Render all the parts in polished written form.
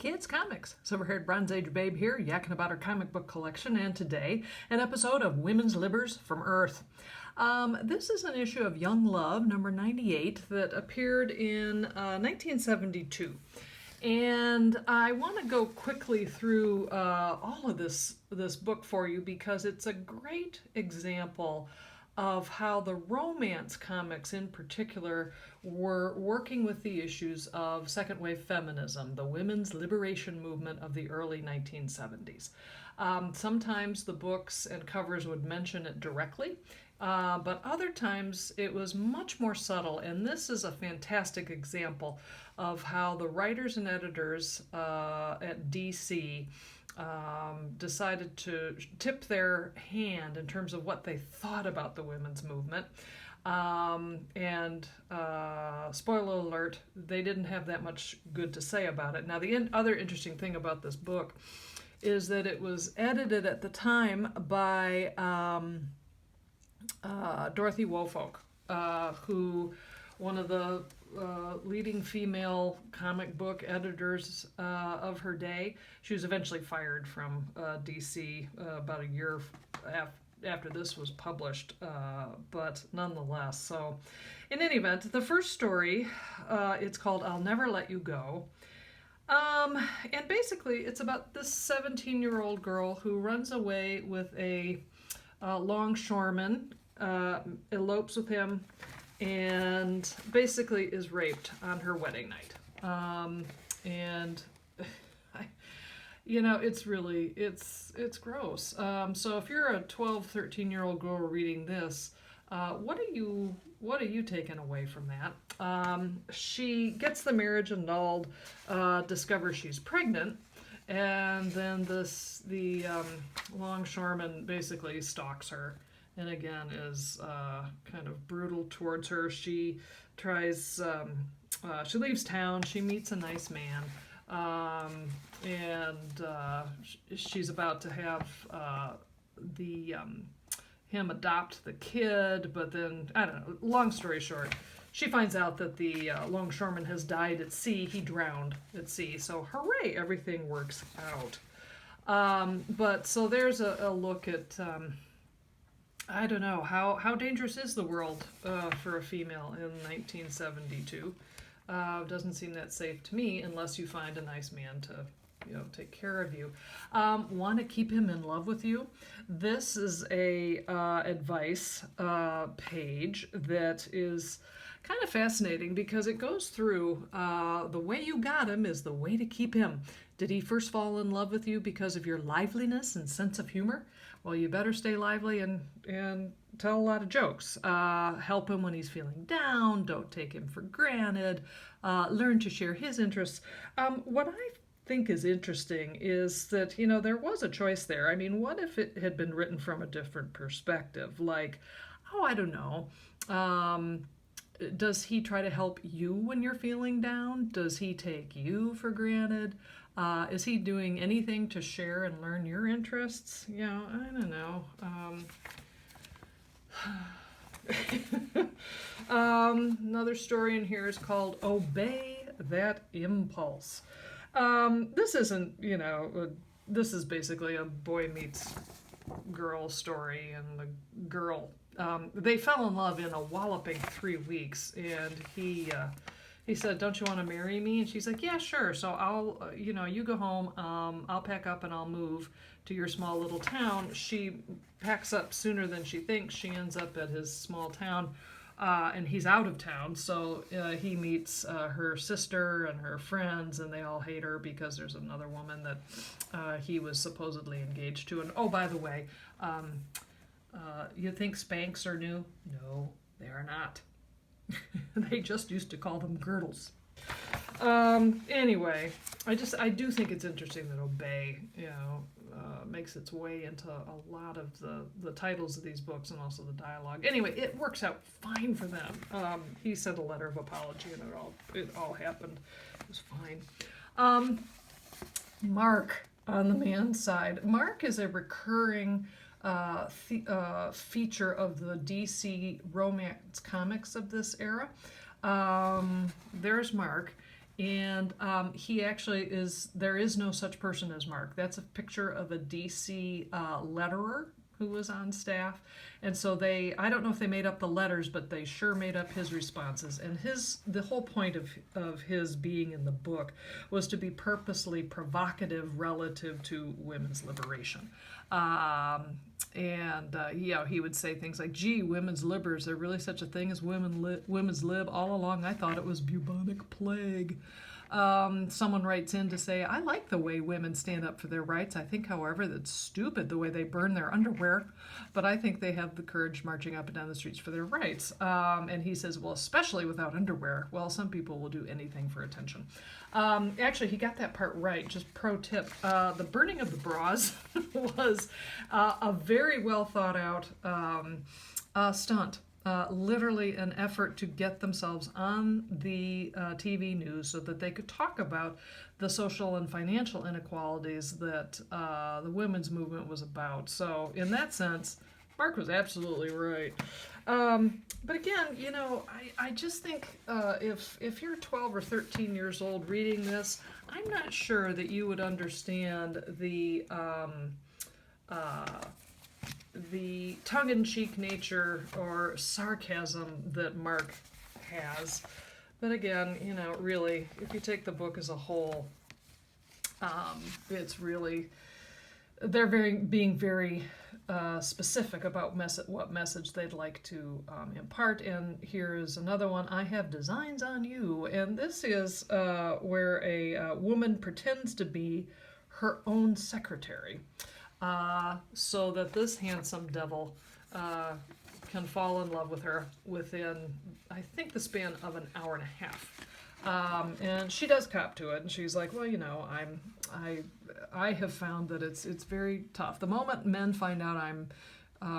kids, comics. Silver-haired Bronze Age babe here, yakking about her comic book collection, and today, an episode of Women's Libbers from Earth. This is an issue of Young Love, number 98, that appeared in 1972. And I want to go quickly through all of this book for you because it's a great example of how the romance comics in particular were working with the issues of second wave feminism, the women's liberation movement of the early 1970s. Sometimes the books and covers would mention it directly, but other times it was much more subtle, and this is a fantastic example of how the writers and editors at DC decided to tip their hand in terms of what they thought about the women's movement. Spoiler alert, they didn't have that much good to say about it. Now, the other interesting thing about this book is that it was edited at the time by Dorothy Wofolk, who one of the leading female comic book editors of her day. She was eventually fired from DC about a year after this was published, but nonetheless. So, in any event, the first story, it's called I'll Never Let You Go. And basically, it's about this 17-year-old girl who runs away with a longshoreman, elopes with him, and basically is raped on her wedding night. It's gross. So if you're a 12, 13-year-old girl reading this, what are you taking away from that? She gets the marriage annulled, discovers she's pregnant, and then the longshoreman basically stalks her, and again is kind of brutal towards her. She tries, she leaves town, she meets a nice man, she's about to have him adopt the kid, but then, I don't know, long story short, she finds out that the longshoreman has died at sea. He drowned at sea, so hooray, everything works out. But so there's a look at, I don't know, how dangerous is the world for a female in 1972? Doesn't seem that safe to me unless you find a nice man to take care of you. Want to keep him in love with you? This is a advice page that is kind of fascinating because it goes through the way you got him is the way to keep him. Did he first fall in love with you because of your liveliness and sense of humor? Well, you better stay lively and tell a lot of jokes. Help him when he's feeling down. Don't take him for granted. Learn to share his interests. What I think is interesting is that, there was a choice there. I mean, what if it had been written from a different perspective? Like, I don't know. Does he try to help you when you're feeling down? Does he take you for granted? Is he doing anything to share and learn your interests? I don't know. Another story in here is called Obey That Impulse. This isn't, this is basically a boy meets girl story, and the girl, they fell in love in a walloping 3 weeks, and he said, don't you want to marry me? And she's like, yeah, sure. So I'll, you go home, I'll pack up and I'll move to your small little town. She packs up sooner than she thinks. She ends up at his small town, and he's out of town. So he meets her sister and her friends, and they all hate her because there's another woman that he was supposedly engaged to. And oh, by the way, you think Spanx are new? No, they are not. They just used to call them girdles. Anyway, I do think it's interesting that Obey, makes its way into a lot of the titles of these books and also the dialogue. Anyway, it works out fine for them. He sent a letter of apology, and it all happened. It was fine. Mark on the man's side. Mark is a recurring feature of the DC romance comics of this era. There's Mark, And he actually is, there is no such person as Mark. That's a picture of a DC letterer who was on staff. And so I don't know if they made up the letters, but they sure made up his responses. And the whole point of his being in the book was to be purposely provocative relative to women's liberation. He would say things like, gee, women's libbers, there really such a thing as women's lib? All along I thought it was bubonic plague. Someone writes in to say, I like the way women stand up for their rights. I think, however, that's stupid the way they burn their underwear, but I think they have the courage marching up and down the streets for their rights. And he says, well, especially without underwear. Well, some people will do anything for attention. Actually, he got that part right. Just pro tip. The burning of the bras was a very well thought out stunt. Literally an effort to get themselves on the TV news so that they could talk about the social and financial inequalities that the women's movement was about. So in that sense, Mark was absolutely right. But again, I just think if you're 12 or 13 years old reading this, I'm not sure that you would understand the tongue-in-cheek nature or sarcasm that Mark has. But again, really, if you take the book as a whole, it's really, they're being very specific about what message they'd like to impart. And here is another one, I have designs on you. And this is where a woman pretends to be her own secretary. So that this handsome devil can fall in love with her within, I think, the span of an hour and a half. And she does cop to it, and she's like, well, I have found that it's very tough. The moment men find out I'm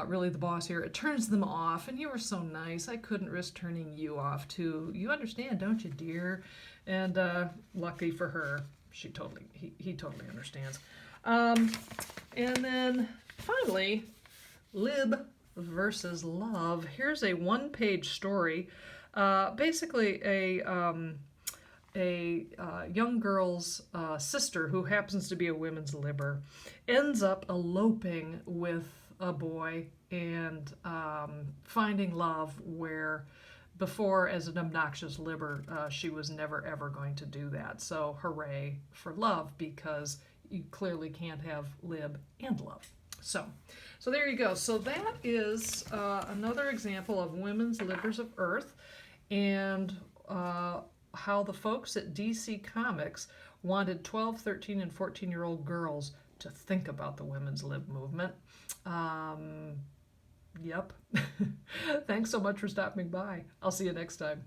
really the boss here, it turns them off, and you were so nice, I couldn't risk turning you off too. You understand, don't you, dear? And lucky for her, he totally understands. And then finally, Lib versus Love. Here's a one-page story. Basically, a young girl's sister, who happens to be a women's libber, ends up eloping with a boy and finding love where before, as an obnoxious libber, she was never ever going to do that. So hooray for love, because you clearly can't have lib and love. So there you go. So that is another example of women's libbers of Earth, and how the folks at DC Comics wanted 12, 13, and 14-year-old girls to think about the women's lib movement. Yep. Thanks so much for stopping by. I'll see you next time.